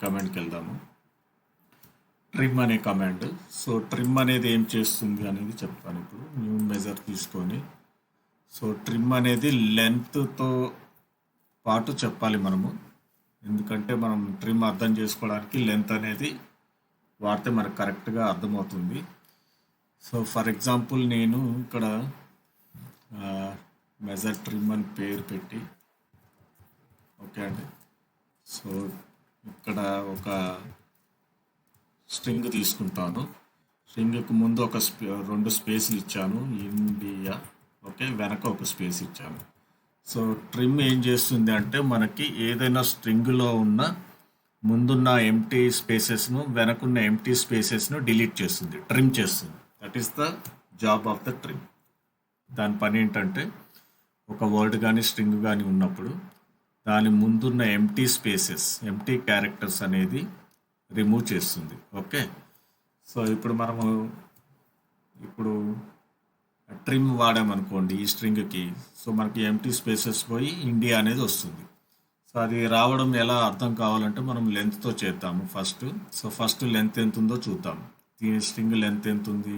కమాండ్కి వెళ్దాము. ట్రిమ్ అనే command. So trim అనేది ఏం చేస్తుంది అనేది చెప్తాను ఇప్పుడు. న్యూ మెజర్ తీసుకొని, సో ట్రిమ్ అనేది లెంత్తో పాటు చెప్పాలి మనము, ఎందుకంటే మనం ట్రిమ్ అర్థం చేసుకోవడానికి లెంత్ అనేది వాడితే మనకు కరెక్ట్గా అర్థమవుతుంది. సో ఫర్ ఎగ్జాంపుల్ నేను ఇక్కడ మెజర్ ట్రిమ్ అని పేరు పెట్టి, ఓకే అండి. సో ఇక్కడ ఒక స్ట్రింగ్ తీసుకుంటాను. స్ట్రింగ్కి ముందు ఒక 2 స్పేస్లు ఇచ్చాను, ఇండియా, ఓకే, వెనక ఒక స్పేస్ ఇచ్చాను. సో ట్రిమ్ ఏం చేస్తుంది అంటే మనకి ఏదైనా స్ట్రింగ్లో ఉన్న ముందున్న ఎంటీ స్పేసెస్ను, వెనకున్న ఎంటీ స్పేసెస్ను డిలీట్ చేస్తుంది, ట్రిమ్ చేస్తుంది. That is the job of the trim. దాని పని ఏంటంటే ఒక వర్డ్ కానీ స్ట్రింగ్ కానీ ఉన్నప్పుడు దాని ముందున్న ఎంటీ స్పేసెస్, ఎంటీ క్యారెక్టర్స్ అనేది రిమూవ్ చేస్తుంది. ఓకే, సో ఇప్పుడు మనము ట్రిమ్ వాడామనుకోండి ఈ స్ట్రింగ్కి, సో మనకి ఎంటీ స్పేసెస్ పోయి ఇండియా అనేది వస్తుంది. సో అది రావడం ఎలా అర్థం కావాలంటే మనం లెంత్తో చేద్దాము ఫస్ట్. సో ఫస్ట్ లెంత్ ఎంత ఉందో చూద్దాం. దీని స్ట్రింగ్ లెంత్ ఎంత ఉంది,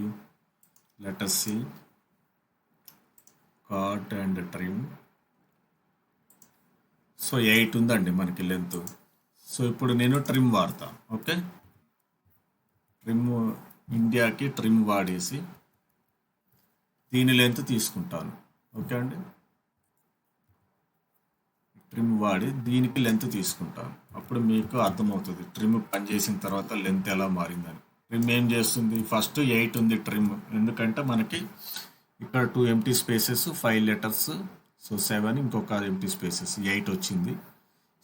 let us see card and trim. So 8 ఉందండి మనకి లెంత్. సో ఇప్పుడు నేను ట్రిమ్ వాడతా. ఓకే, ట్రిమ్ ఇండియాకి ట్రిమ్ వాడేసి దీని లెంత్ తీసుకుంటాను. ఓకే అండి, ట్రిమ్ వాడి దీనికి లెంత్ తీసుకుంటాను. అప్పుడు మీకు అర్థమవుతుంది ట్రిమ్ పనిచేసిన తర్వాత లెంత్ ఎలా మారిందని. ట్రిమ్ ఏం చేస్తుంది, ఫస్ట్ 8 ఉంది ట్రిమ్, ఎందుకంటే మనకి ఇక్కడ 2 ఎంటీ స్పేసెస్, 5 లెటర్స్, సో 7, ఇంకొక ఎంటీ స్పేసెస్, 8 వచ్చింది.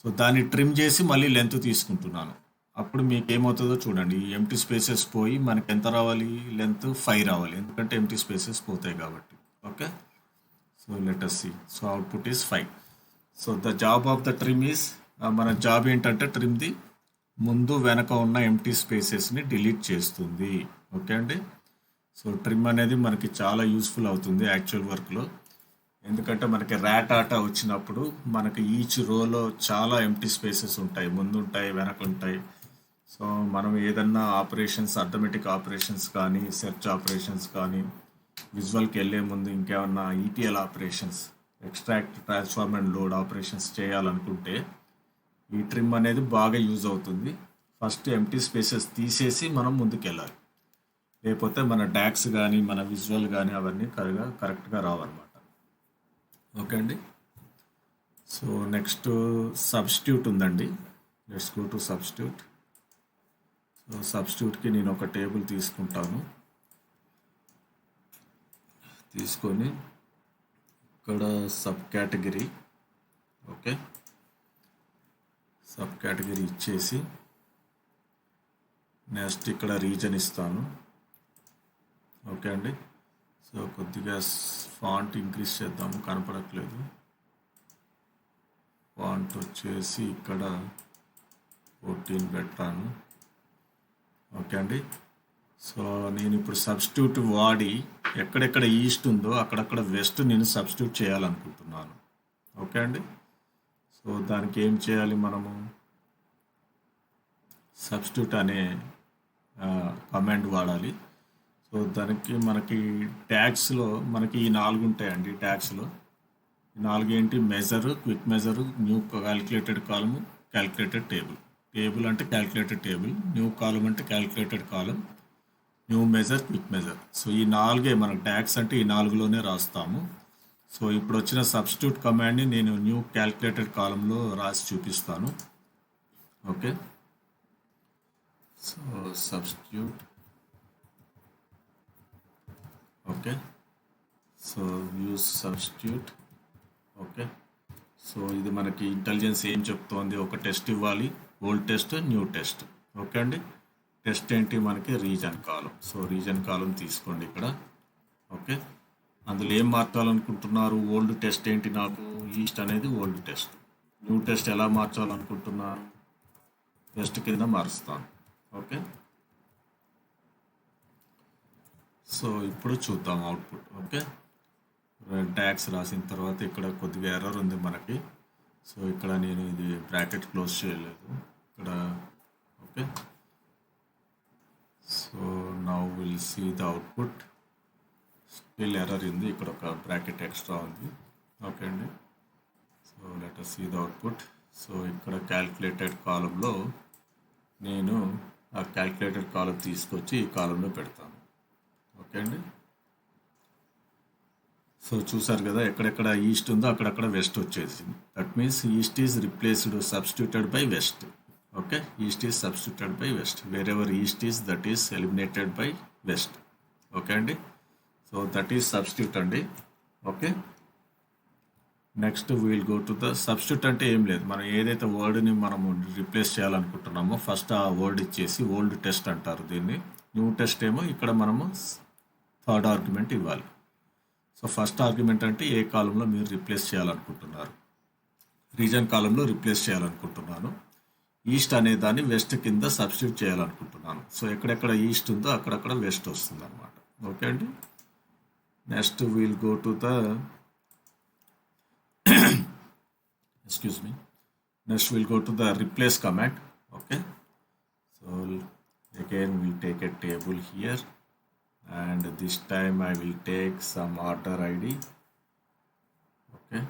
సో దాన్ని ట్రిమ్ చేసి మళ్ళీ లెంత్ తీసుకుంటున్నాను. అప్పుడు మీకు ఏమవుతుందో చూడండి. ఈ ఎంటీ స్పేసెస్ పోయి మనకి ఎంత రావాలి, లెంత్ 5 రావాలి, ఎందుకంటే ఎంటీ స్పేసెస్ పోతాయి కాబట్టి. Okay, so let us see. So output is 5. So the job of the trim is, మన జాబ్ ఏంటంటే ట్రిమ్ది ముందు వెనక ఉన్న ఎంటీ స్పేసెస్ని డిలీట్ చేస్తుంది. ఓకే అండి. సో ట్రిమ్ అనేది మనకి చాలా యూస్ఫుల్ అవుతుంది యాక్చువల్ వర్క్లో, ఎందుకంటే మనకి ర్యాట్ ఆట వచ్చినప్పుడు మనకి ఈచ్ రోలో చాలా ఎంటీ స్పేసెస్ ఉంటాయి, ముందు ఉంటాయి, వెనక ఉంటాయి. సో మనం ఏదన్నా ఆపరేషన్స్, అర్థమెటిక్ ఆపరేషన్స్ కానీ, సెర్చ్ ఆపరేషన్స్ కానీ, విజువల్కి వెళ్ళే ముందు ఇంకేమన్నా ETL operations, extract, transform and load operations చేయాలనుకుంటే ఈ ట్రిమ్ అనేది బాగా యూజ్ అవుతుంది. ఫస్ట్ ఎంటీ స్పేసెస్ తీసేసి మనం ముందుకు వెళ్ళాలి, లేకపోతే మన డాక్స్ కానీ మన విజువల్ కానీ అవన్నీ కరెక్ట్గా రావన్నమాట. ఓకే అండి. సో నెక్స్ట్ సబ్స్టిట్యూట్ ఉందండి. Let's go to substitute. So సబ్స్టిట్యూట్కి నేను ఒక టేబుల్ తీసుకుంటాను. తీసుకొని ఇక్కడ sub category, okay, sub category ఇచ్చేసి నెక్స్ట్ ఇక్కడ రీజన్ ఇస్తాను. ఓకే అండి. సో కొద్దిగా ఫాంట్ ఇంక్రీజ్ చేద్దాము, కనపడట్లేదు. ఫాంట్ వచ్చేసి ఇక్కడ 14 పెట్టాను. ఓకే అండి. సో నేను ఇప్పుడు సబ్స్టిట్యూట్ వాడి ఎక్కడెక్కడ ఈస్ట్ ఉందో అక్కడక్కడ వెస్ట్ నేను సబ్స్టిట్యూట్ చేయాలనుకుంటున్నాను. ఓకే అండి. సో దానికి ఏం చేయాలి, మనము సబ్స్టిట్యూట్ అనే కమాండ్ వాడాలి. సో దానికి మనకి ట్యాగ్స్లో మనకి ఈ 4 ఉంటాయండి. ట్యాగ్స్లో ఈ 4 ఏంటి, measure, quick measure, new calculated కాలము, క్యాలిక్యులేటెడ్ టేబుల్. టేబుల్ అంటే క్యాలిక్యులేటెడ్ టేబుల్, న్యూ కాలం అంటే క్యాలిక్యులేటెడ్ కాలం, new measure, quick measure. So ఈ 4 మనకు ట్యాగ్స్ అంటే ఈ 4లోనే రాస్తాము. సో ఇప్పుడు వచ్చిన సబ్స్టిట్యూట్ కమాండ్ని నేను న్యూ క్యాలిక్యులేటెడ్ కాలంలో రాసి చూపిస్తాను. Okay, so substitute, okay, so use substitute. Okay, so ఇది మనకి ఇంటెలిజెన్స్ ఏం చెప్తోంది, ఒక టెస్ట్ ఇవ్వాలి, old test, new test. Okay అండి. టెస్ట్ ఏంటి, మనకి రీజన్ కాలం. సో రీజన్ కాలం తీసుకోండి ఇక్కడ. ఓకే, అందులో ఏం మార్చాలనుకుంటున్నారు, ఓల్డ్ టెస్ట్ ఏంటి, నాకు ఈస్ట్ అనేది ఓల్డ్ టెస్ట్. న్యూ టెస్ట్ ఎలా మార్చాలనుకుంటున్నారు, వెస్ట్ కింద మారుస్తాను. ఓకే, సో ఇప్పుడు చూద్దాం అవుట్పుట్. ఓకే, ట్యాక్స్ రాసిన తర్వాత ఇక్కడ కొద్దిగా ఎర్రర్ ఉంది మనకి. సో ఇక్కడ నేను ఇది బ్రాకెట్ క్లోజ్ చేయలేదు, ఇక్కడ okay. So now will see the output. Still error ఉంది, ఇక్కడ ఒక బ్రాకెట్ ఎక్స్ట్రా ఉంది. ఓకే అండి. So let us see the output. So ఇక్కడ క్యాల్కులేటెడ్ కాలంలో నేను ఆ క్యాల్కులేటెడ్ కాలం తీసుకొచ్చి ఈ కాలంలో పెడతాను. ఓకే అండి. సో చూసారు కదా, ఎక్కడెక్కడ ఈస్ట్ ఉందో అక్కడక్కడ వెస్ట్ వచ్చేసింది. That means east is replaced substituted by west. Okay, east is substituted by west. Wear ever east is that is eliminated by west. Okay అండి. సో దట్ ఈస్ సబ్స్టిట్యూట్ అండి. Okay, next we'll go to the substitute. అంటే ఏం లేదు, మనం ఏదైతే వర్డ్ని మనము replace చేయాలనుకుంటున్నామో first ఆ word ఇచ్చేసి ఓల్డ్ టెస్ట్ అంటారు దీన్ని. న్యూ టెస్ట్ ఏమో ఇక్కడ మనము థర్డ్ ఆర్గ్యుమెంట్ ఇవ్వాలి. సో ఫస్ట్ ఆర్గ్యుమెంట్ అంటే ఏ కాలంలో మీరు రిప్లేస్ చేయాలనుకుంటున్నారు. రీజన్ కాలంలో రిప్లేస్ చేయాలనుకుంటున్నాను. ఈస్ట్ అనే దాన్ని వెస్ట్ కింద సబ్స్టిట్యూట్ చేయాలనుకుంటున్నాను. సో ఎక్కడెక్కడ ఈస్ట్ ఉందో అక్కడక్కడ వెస్ట్ వస్తుంది అనమాట. ఓకే అండి. Next we'll go to the excuse me, next we'll go to the replace command. Okay, so again we'll take a table here, and this time I will take some order id. Okay,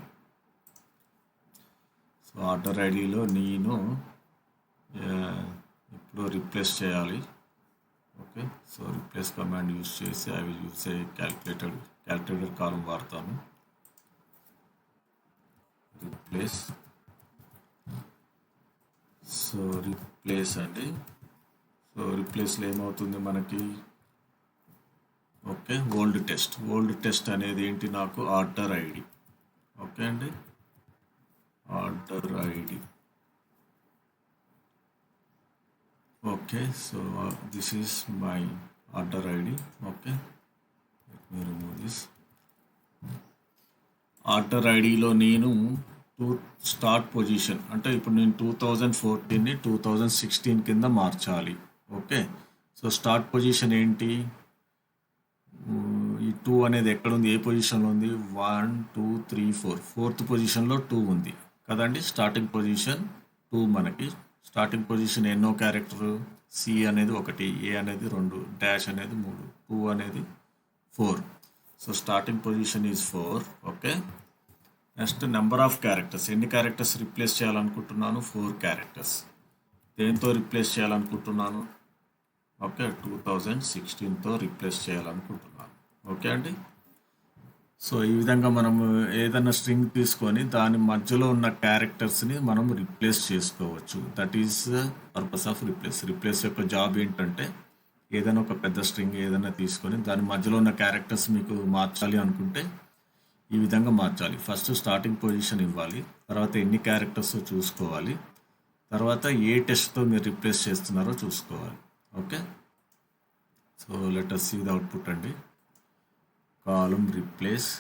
so order id lo neenu ఇప్పుడు replace చేయాలి. Okay, so replace command use చేసి I will use a calculator కాలం వాడతాను. Replace. So replace అండి. So రిప్లేస్లో ఏమవుతుంది మనకి, okay, old test. Old test అనేది ఏంటి, నాకు ఆర్డర్ ఐడి. ఓకే అండి, order ID. Okay, so this is my order ID. Okay, let me remove this. Order ఐడిలో నేను స్టార్ట్ పొజిషన్ అంటే ఇప్పుడు నేను 2014ని 2016 కింద మార్చాలి. ఓకే, సో స్టార్ట్ పొజిషన్ ఏంటి, ఈ 2 అనేది ఎక్కడుంది, ఏ పొజిషన్లో ఉంది, 1 2 3 4, 4th పొజిషన్లో 2 ఉంది కదండి. Starting position 2. మనకి స్టార్టింగ్ పొజిషన్ ఎన్నో క్యారెక్టర్, సి అనేది 1, ఏ అనేది 2, డాష్ అనేది 3, 2 అనేది 4. So starting position is 4. Okay, next number of characters. ఎన్ని క్యారెక్టర్స్ రిప్లేస్ చేయాలనుకుంటున్నాను, 4 క్యారెక్టర్స్. దేంతో రిప్లేస్ చేయాలనుకుంటున్నాను, ఓకే, 2016తో రిప్లేస్ చేయాలనుకుంటున్నాను. ఓకే అండి. సో ఈ విధంగా మనము ఏదైనా స్ట్రింగ్ తీసుకొని దాని మధ్యలో ఉన్న క్యారెక్టర్స్ని మనం రిప్లేస్ చేసుకోవచ్చు. That is purpose of replace. Replace యొక్క జాబ్ ఏంటంటే ఏదైనా ఒక పెద్ద స్ట్రింగ్ ఏదైనా తీసుకొని దాని మధ్యలో ఉన్న క్యారెక్టర్స్ మీకు మార్చాలి అనుకుంటే ఈ విధంగా మార్చాలి. ఫస్ట్ స్టార్టింగ్ పొజిషన్ ఇవ్వాలి, తర్వాత ఎన్ని క్యారెక్టర్స్ చూసుకోవాలి, తర్వాత ఏ టెస్ట్తో మీరు రిప్లేస్ చేస్తున్నారో చూసుకోవాలి. Okay, so let us see the output అండి. కాలం రిప్లేస్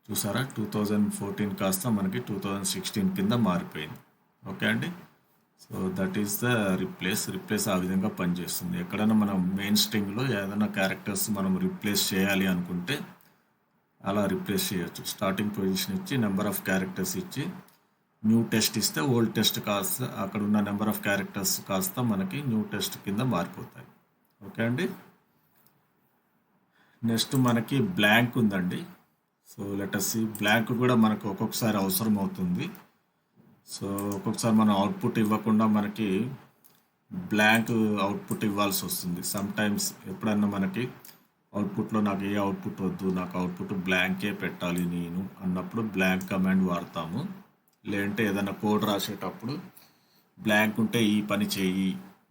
చూసారా, 2014 కాస్త మనకి 2016 కింద మారిపోయింది. ఓకే అండి. So that is the replace ఆ విధంగా పనిచేస్తుంది. ఎక్కడైనా మనం మెయిన్ స్ట్రింగ్లో ఏదైనా క్యారెక్టర్స్ మనం రిప్లేస్ చేయాలి అనుకుంటే అలా రిప్లేస్ చేయొచ్చు. స్టార్టింగ్ పొజిషన్ ఇచ్చి నెంబర్ ఆఫ్ క్యారెక్టర్స్ ఇచ్చి న్యూ టెస్ట్ ఇస్తే ఓల్డ్ టెస్ట్ కాస్త అక్కడ ఉన్న నెంబర్ ఆఫ్ క్యారెక్టర్స్ కాస్త మనకి న్యూ టెస్ట్ కింద మారిపోతాయి. ఓకే అండి. నెక్స్ట్ మనకి బ్లాంక్ ఉందండి. So let us see. Blank కూడా మనకు ఒక్కొక్కసారి అవసరం అవుతుంది. సో ఒక్కొక్కసారి మనం అవుట్పుట్ ఇవ్వకుండా మనకి బ్లాంక్ అవుట్పుట్ ఇవ్వాల్సి వస్తుంది. సమ్ టైమ్స్ ఎప్పుడన్నా మనకి అవుట్పుట్లో నాకు ఏ అవుట్పుట్ వద్దు, నాకు అవుట్పుట్ బ్లాంకే పెట్టాలి నేను అన్నప్పుడు బ్లాంక్ కమాండ్ వాడతాము. లేదంటే ఏదైనా కోడ్ రాసేటప్పుడు బ్లాంక్ ఉంటే ఈ పని చేయి,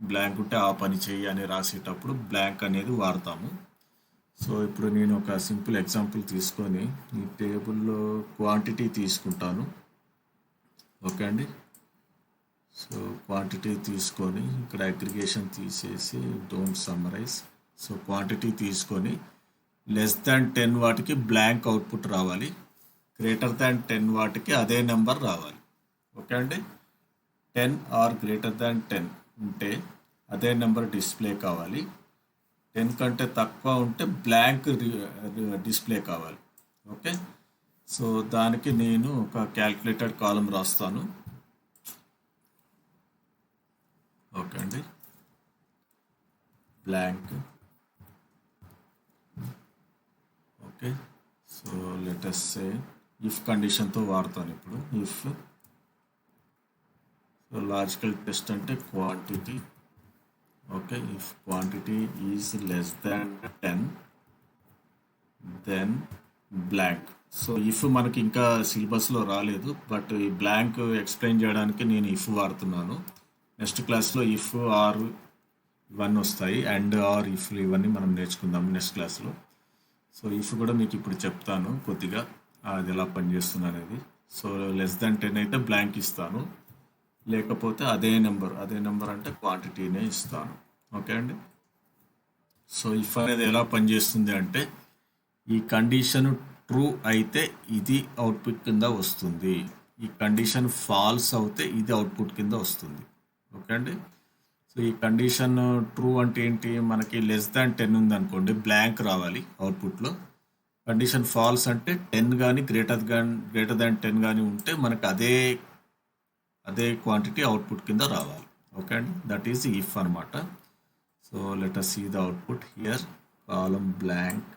బ్లాంక్ ఉంటే ఆ పని చేయి అని రాసేటప్పుడు బ్లాంక్ అనేది వాడతాము. సో ఇప్పుడు నేను ఒక సింపుల్ ఎగ్జాంపుల్ తీసుకొని ఈ టేబుల్లో క్వాంటిటీ తీసుకుంటాను. ఓకే అండి. సో క్వాంటిటీ తీసుకొని ఇక్కడ అగ్రిగేషన్ తీసేసి డోంట్ సమ్మరైజ్. సో క్వాంటిటీ తీసుకొని లెస్ దాన్ 10 వాటికి బ్లాంక్ అవుట్పుట్ రావాలి, గ్రేటర్ దాన్ 10 వాటికి అదే నెంబర్ రావాలి. ఓకే అండి. 10 ఆర్ గ్రేటర్ దాన్ 10 ఉంటే అదే నెంబర్ డిస్ప్లే కావాలి. 10 కంటే తక్కువ ఉంటే బ్లాంక్ డిస్ప్లే కావాలి. ఓకే, సో దానికి నేను ఒక క్యాల్కులేటెడ్ కాలం రాస్తాను. ఓకే అండి, blank. Okay, so let us say if కండిషన్తో వాడతాను ఇప్పుడు. ఇఫ్ సో లాజికల్ టెస్ట్ అంటే quantity. Okay, if quantity is less than 10 then blank. So if మనకి ఇంకా సిలబస్లో రాలేదు, బట్ ఈ బ్లాంక్ ఎక్స్ప్లెయిన్ చేయడానికి నేను ఇఫ్ వాడుతున్నాను. నెక్స్ట్ క్లాస్లో ఇఫ్ ఆర్ ఇవన్నీ వస్తాయి, అండ్ ఆర్ ఇఫ్ ఇవన్నీ మనం నేర్చుకుందాం నెక్స్ట్ క్లాస్లో. సో ఇఫ్ కూడా మీకు ఇప్పుడు చెప్తాను కొద్దిగా అది ఎలా పనిచేస్తుంది అనేది. సో లెస్ దాన్ 10 అయితే బ్లాంక్ ఇస్తాను, లేకపోతే అదే నెంబర్ అంటే క్వాంటిటీనే ఇస్తాను. ఓకే అండి. సో ఇఫ్ అనేది ఎలా పనిచేస్తుంది అంటే, ఈ కండిషన్ ట్రూ అయితే ఇది అవుట్పుట్ కింద వస్తుంది, ఈ కండిషన్ ఫాల్స్ అవుతే ఇది అవుట్పుట్ కింద వస్తుంది. ఓకే అండి. సో ఈ కండిషన్ ట్రూ అంటే ఏంటి, మనకి లెస్ దాన్ 10 ఉందనుకోండి బ్లాంక్ రావాలి అవుట్పుట్లో. కండిషన్ ఫాల్స్ అంటే 10 కానీ గ్రేటర్ దాన్ 10 కానీ ఉంటే మనకు అదే క్వాంటిటీ అవుట్పుట్ కింద రావాలి. ఓకే అండి, దట్ ఈస్ ఇఫ్ అనమాట. So let us see the output here. Column blank.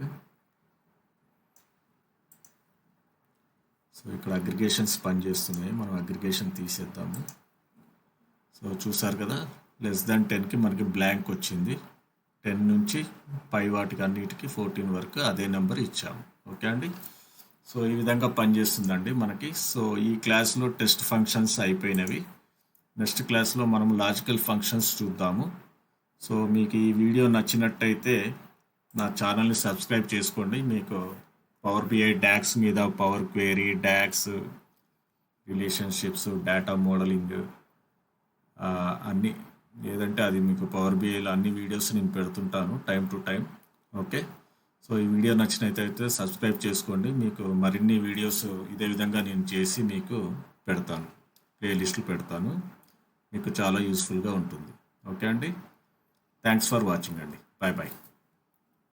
So ఇక్కడ అగ్రిగేషన్స్ పనిచేస్తున్నాయి, మనం అగ్రిగేషన్ తీసేద్దాము. సో చూసారు కదా, లెస్ దాన్ 10కి మనకి బ్లాంక్ వచ్చింది, 10 నుంచి పై వాటికి అన్నిటికి 14 వరకు అదే నెంబర్ ఇచ్చాము. ఓకే అండి. సో ఈ విధంగా పనిచేస్తుందండి మనకి. సో ఈ క్లాస్లో టెస్ట్ ఫంక్షన్స్ అయిపోయినవి. నెక్స్ట్ క్లాస్లో మనం లాజికల్ ఫంక్షన్స్ చూద్దాము. సో మీకు ఈ వీడియో నచ్చినట్టయితే నా ఛానల్ని సబ్స్క్రైబ్ చేసుకోండి. మీకు పవర్ బిఐ డాక్స్ మీద, power query, DAX, relationships, data modelling అన్నీ ఏదంటే అది మీకు పవర్ బిఐలో అన్ని వీడియోస్ నేను పెడుతుంటాను time to time. Okay, so ఈ వీడియో నచ్చినట్టయితే సబ్స్క్రైబ్ చేసుకోండి. మీకు మరిన్ని వీడియోస్ ఇదే విధంగా నేను చేసి మీకు పెడతాను, ప్లేలిస్టులు పెడతాను, మీకు చాలా యూస్ఫుల్గా ఉంటుంది. ఓకే అండి, థ్యాంక్స్ ఫర్ వాచింగ్ అండి. Bye bye.